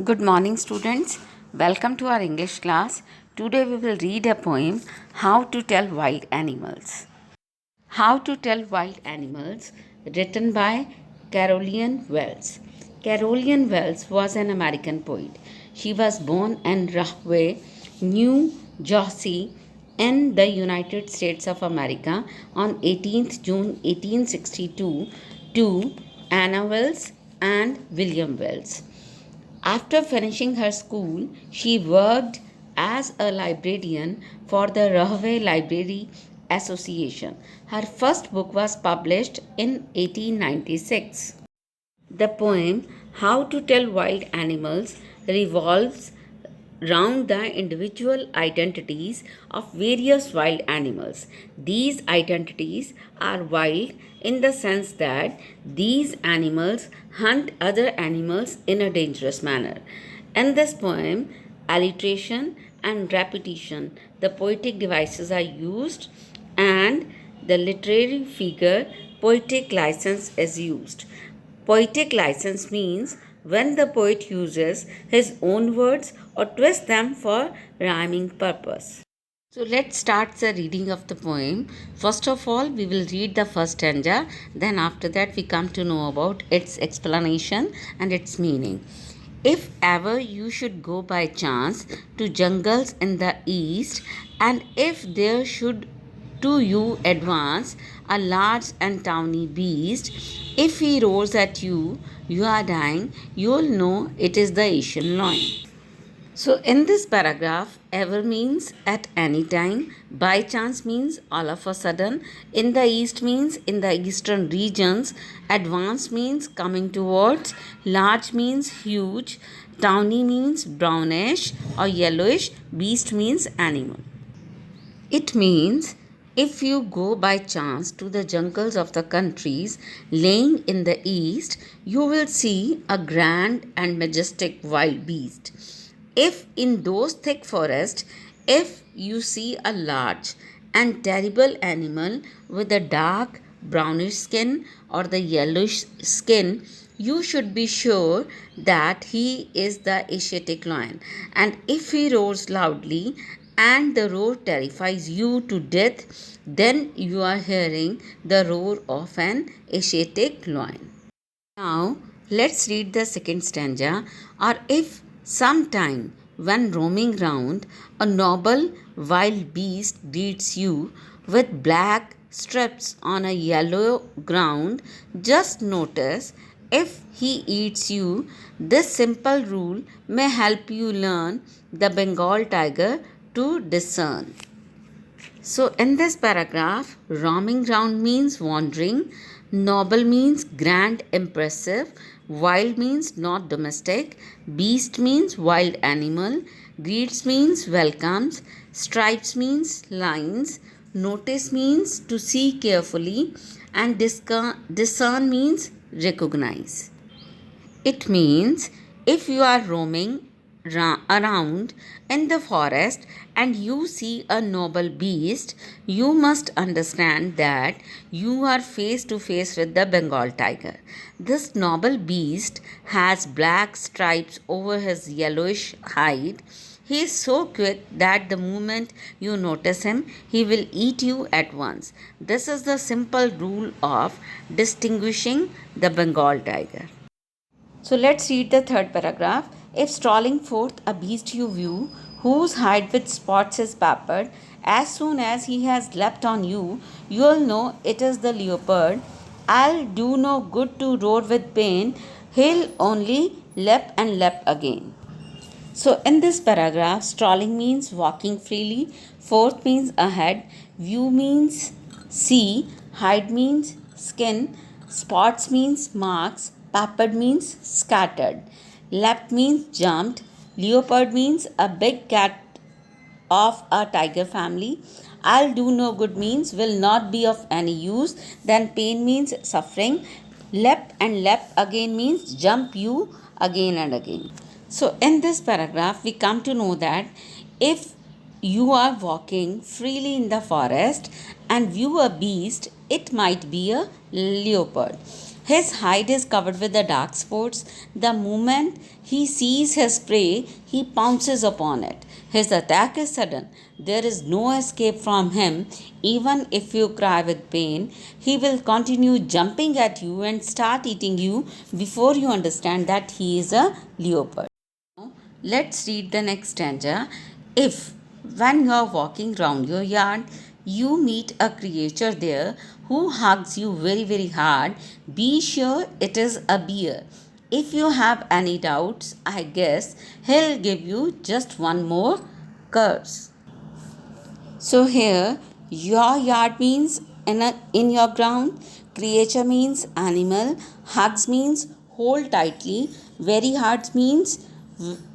Good morning, students. Welcome to our English class. Today we will read a poem, How to Tell Wild Animals. How to Tell Wild Animals, written by Carolyn Wells. Carolyn Wells was an American poet. She was born in Rahway, New Jersey, in the United States of America on 18th June 1862 to Anna Wells and William Wells. After finishing her school, she worked as a librarian for the Rahway Library Association. Her first book was published in 1896. The poem How to Tell Wild Animals revolves round the individual identities of various wild animals. These identities are wild in the sense that these animals hunt other animals in a dangerous manner. In this poem, alliteration and repetition, the poetic devices are used, and the literary figure poetic license is used. Poetic license means when the poet uses his own words or twists them for rhyming purpose. So let's start the reading of the poem. First of all, we will read the first stanza. Then after that, we come to know about its explanation and its meaning. If ever you should go by chance to jungles in the east, and if there should to you advance a large and tawny beast, if he roars at you, you are dying, you'll know it is the Asian lion. So, in this paragraph, ever means at any time, by chance means all of a sudden, in the east means in the eastern regions, advance means coming towards, large means huge, tawny means brownish or yellowish, beast means animal. It means if you go by chance to the jungles of the countries lying in the east, you will see a grand and majestic wild beast. If in those thick forests, if you see a large and terrible animal with a dark brownish skin or the yellowish skin, you should be sure that he is the Asiatic lion. And if he roars loudly and the roar terrifies you to death, then you are hearing the roar of an Asiatic lion. Now, let's read the second stanza. Or if sometime when roaming round, a noble wild beast greets you with black strips on a yellow ground, just notice if he eats you. This simple rule may help you learn the Bengal tiger to discern. So, in this paragraph, roaming round means wandering, noble means grand, impressive, wild means not domestic, beast means wild animal, greets means welcomes, stripes means lines, notice means to see carefully, and discern means recognize. It means if you are roaming around in the forest and you see a noble beast, you must understand that you are face to face with the Bengal tiger. This noble beast has black stripes over his yellowish hide. He is so quick that the moment you notice him, he will eat you at once. This is the simple rule of distinguishing the Bengal tiger. So let's read the third paragraph. If strolling forth a beast you view, whose hide with spots is peppered, as soon as he has leapt on you, you'll know it is the leopard. I'll do no good to roar with pain, he'll only leap and leap again. So, in this paragraph, strolling means walking freely, forth means ahead, view means see, hide means skin, spots means marks, peppered means scattered, leapt means jumped, leopard means a big cat of a tiger family. I'll do no good means will not be of any use. Then pain means suffering. Leap and leap again means jump you again and again. So, in this paragraph, we come to know that if you are walking freely in the forest and view a beast, it might be a leopard. His hide is covered with the dark spots. The moment he sees his prey, he pounces upon it. His attack is sudden. There is no escape from him. Even if you cry with pain, he will continue jumping at you and start eating you before you understand that he is a leopard. Now, let's read the next stanza. If, when you are walking round your yard, you meet a creature there who hugs you very, very hard, be sure it is a bear. If you have any doubts, I guess he'll give you just one more curse. So here, your yard means in your ground, creature means animal, hugs means hold tightly, very hard means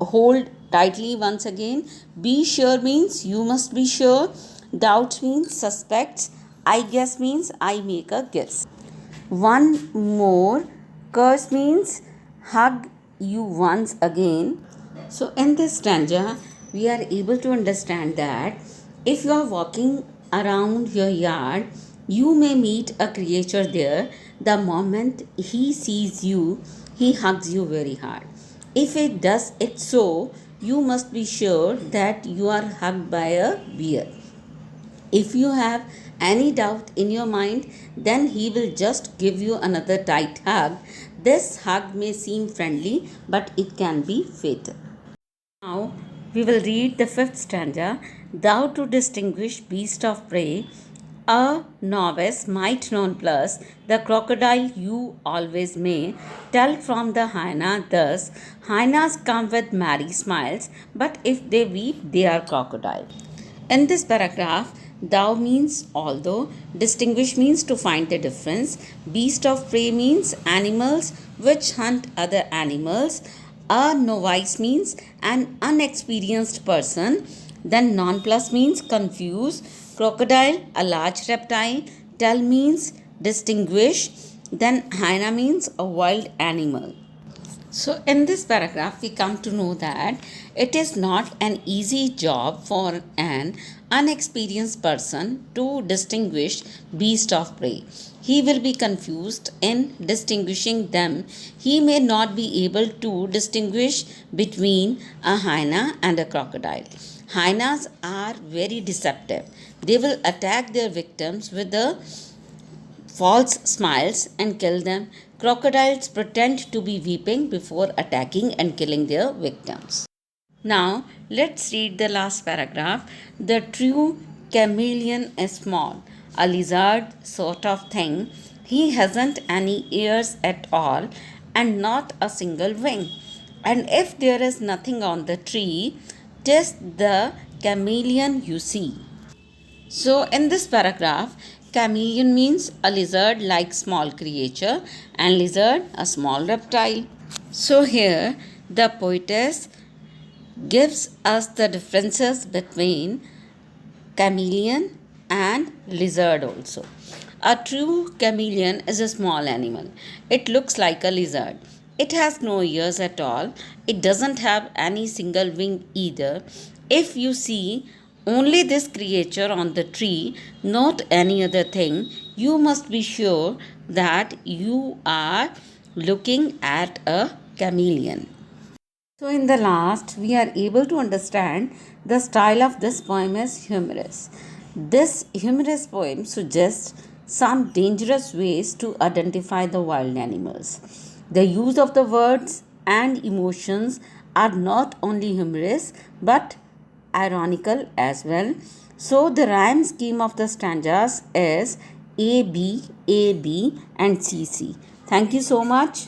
hold tightly once again, be sure means you must be sure, doubts means suspects, I guess means I make a guess. One more curse means hug you once again. So, in this stanza, we are able to understand that if you are walking around your yard, you may meet a creature there. The moment he sees you, he hugs you very hard. If it does it so, you must be sure that you are hugged by a bear. If you have any doubt in your mind, then he will just give you another tight hug. This hug may seem friendly, but it can be fatal. Now we will read the fifth stanza. Thou to distinguish beast of prey, a novice might nonplus, the crocodile you always may tell from the hyena thus. Hyenas come with merry smiles, but if they weep, they are crocodile. In this paragraph, thou means although, distinguish means to find the difference, beast of prey means animals which hunt other animals, a novice means an unexperienced person, then nonplus means confused, crocodile a large reptile, tell means distinguish, then hyena means a wild animal. So, in this paragraph, we come to know that it is not an easy job for an unexperienced person to distinguish beast of prey. He will be confused in distinguishing them. He may not be able to distinguish between a hyena and a crocodile. Hyenas are very deceptive. They will attack their victims with a false smiles and kill them. Crocodiles pretend to be weeping before attacking and killing their victims. Now, let's read the last paragraph. The true chameleon is small, a lizard sort of thing. He hasn't any ears at all and not a single wing. And if there is nothing on the tree, 'tis the chameleon you see. So, in this paragraph, chameleon means a lizard like small creature and lizard a small reptile. So, here the poetess gives us the differences between chameleon and lizard also. A true chameleon is a small animal. It looks like a lizard. It has no ears at all. It doesn't have any single wing either. If you see only this creature on the tree, not any other thing, you must be sure that you are looking at a chameleon. So, in the last, we are able to understand the style of this poem is humorous. This humorous poem suggests some dangerous ways to identify the wild animals. The use of the words and emotions are not only humorous but ironical as well. So, the rhyme scheme of the stanzas is A B, A B, and C C. Thank you so much.